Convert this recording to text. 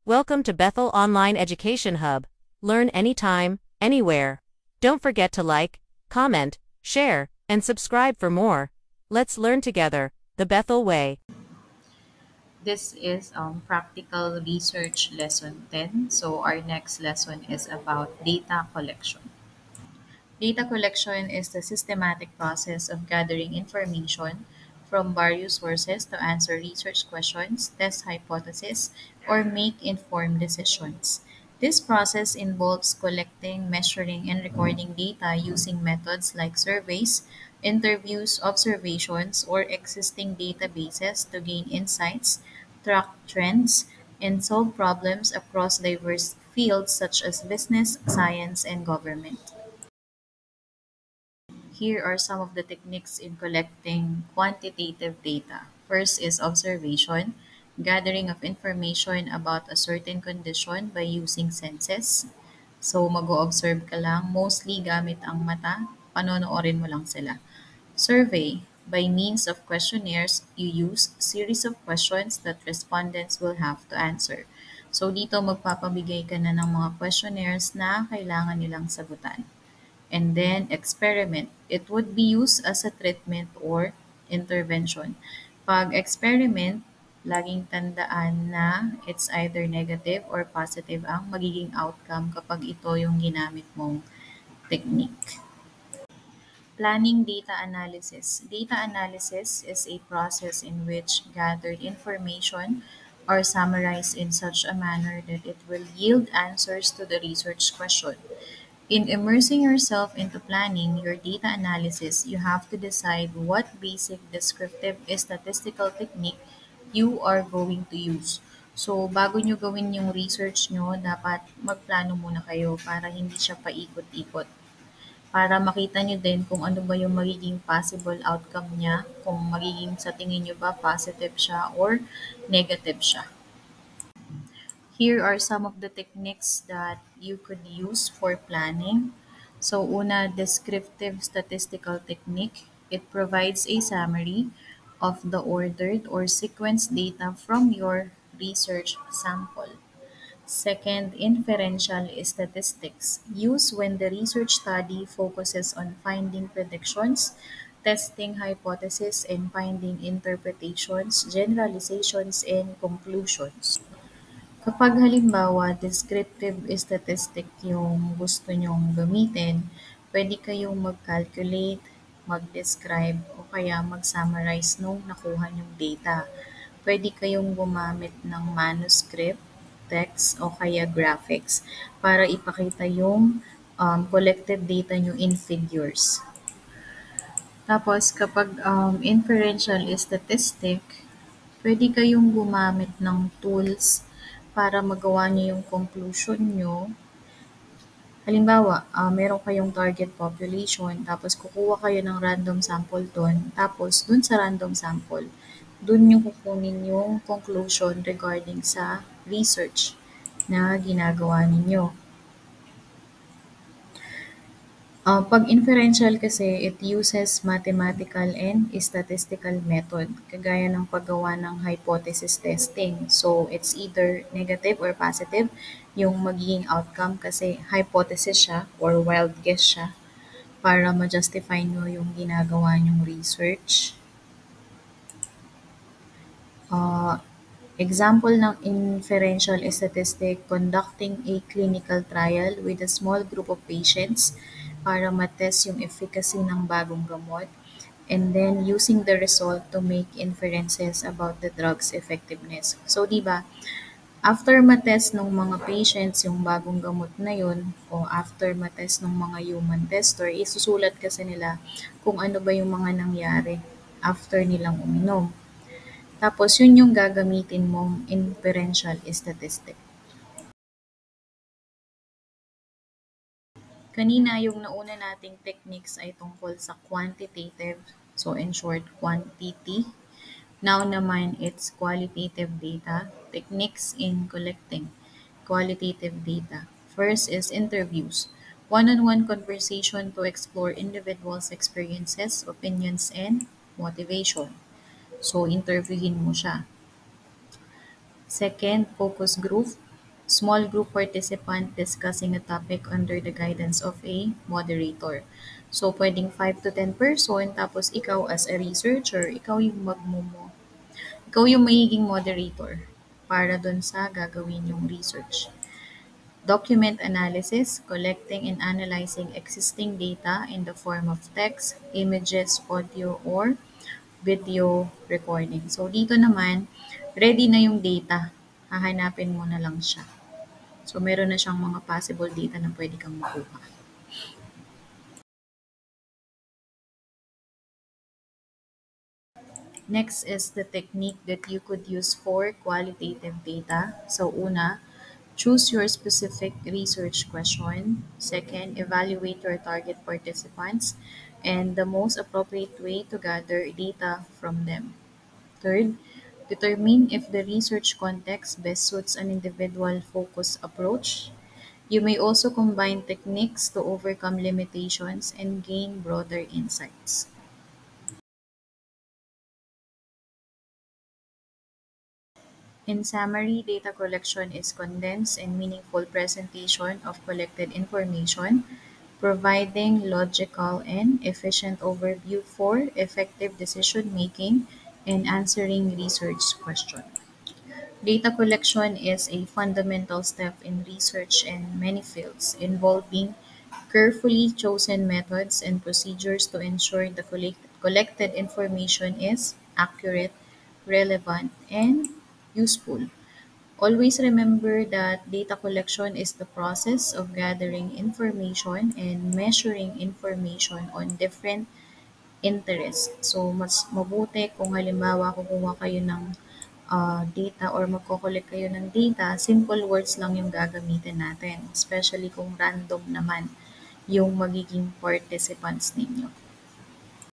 Welcome to Bethel Online Education Hub. Learn anytime, anywhere. Don't forget to like, comment, share, and subscribe for more. Let's learn together, the Bethel way. This is practical research lesson 10. So our next lesson is about data collection. Data collection is the systematic process of gathering information from various sources to answer research questions, test hypotheses, or make informed decisions. This process involves collecting, measuring, and recording data using methods like surveys, interviews, observations, or existing databases to gain insights, track trends, and solve problems across diverse fields such as business, science, and government. Here are some of the techniques in collecting quantitative data. First is observation, gathering of information about a certain condition by using senses. So mag-o-observe ka lang, mostly gamit ang mata, panonoorin mo lang sila. Survey, by means of questionnaires, you use series of questions that respondents will have to answer. So dito magpapabigay ka na ng mga questionnaires na kailangan nilang sagutan. And then experiment. It would be used as a treatment or intervention. Pag experiment, laging tandaan na it's either negative or positive ang magiging outcome kapag ito yung ginamit mong technique. Planning data analysis. Data analysis is a process in which gathered information are summarized in such a manner that it will yield answers to the research question. In immersing yourself into planning your data analysis, you have to decide what basic descriptive statistical technique you are going to use. So, bago nyo gawin yung research nyo, dapat magplano muna kayo para hindi siya paikot-ikot. Para makita nyo din kung ano ba yung magiging possible outcome niya, kung magiging sa tingin nyo ba positive siya or negative siya. Here are some of the techniques that you could use for planning. So, una, descriptive statistical technique. It provides a summary of the ordered or sequenced data from your research sample. Second, inferential statistics. Used when the research study focuses on finding predictions, testing hypotheses, and finding interpretations, generalizations, and conclusions. Kapag halimbawa descriptive statistic yung gusto nyong gamitin, pwede kayong mag-calculate, mag-describe, o kaya mag-summarize nung nakuha nyong data. Pwede kayong gumamit ng manuscript, text, o kaya graphics para ipakita yung collected data nyo in figures. Tapos kapag inferential statistic, pwede kayong gumamit ng tools para magawa niyo yung conclusion niyo. Halimbawa, meron kayong target population, tapos kukuha kayo ng random sample dun, tapos dun sa random sample, dun yung kukunin yung conclusion regarding sa research na ginagawa ninyo. 'Pag inferential kasi, it uses mathematical and statistical method, kagaya ng paggawa ng hypothesis testing. So, it's either negative or positive yung magiging outcome kasi hypothesis siya or wild guess siya para ma-justify nyo yung ginagawa nyong research. Ah, Example ng inferential statistic, conducting a clinical trial with a small group of patients para matest yung efficacy ng bagong gamot, and then using the result to make inferences about the drug's effectiveness. So, di ba, after matest ng mga patients yung bagong gamot na yun, o after matest ng mga human tester, isusulat kasi nila kung ano ba yung mga nangyari after nilang uminom. Tapos yun yung gagamitin mong inferential statistic. Kanina yung nauna nating techniques ay tungkol sa quantitative, so in short, quantity. Now naman, it's qualitative data, techniques in collecting qualitative data. First is interviews. One-on-one conversation to explore individuals' experiences, opinions, and motivation. So, interviewin mo siya. Second, focus group. Small group participant discussing a topic under the guidance of a moderator. So, pwedeng 5 to 10 person, tapos ikaw as a researcher, ikaw yung magiging moderator para dun sa gagawin yung research. Document analysis, collecting and analyzing existing data in the form of text, images, audio, or video recording. So, dito naman, ready na yung data. Hahanapin mo na lang siya. So, meron na siyang mga possible data na pwede kang makuha. Next is the technique that you could use for qualitative data. So, una, choose your specific research question. Second, evaluate your target participants and the most appropriate way to gather data from them. Third, determine if the research context best suits an individual focused approach. You may also combine techniques to overcome limitations and gain broader insights. In summary, data collection is condensed and meaningful presentation of collected information, providing logical and efficient overview for effective decision making and answering research questions. Data collection is a fundamental step in research in many fields, involving carefully chosen methods and procedures to ensure the collected information is accurate, relevant, and useful. Always remember that data collection is the process of gathering information and measuring information on different interests. So, mas mabuti kung halimbawa kukuha kayo ng data or magko-collect kayo ng data, simple words lang yung gagamitin natin, especially kung random naman yung magiging participants ninyo.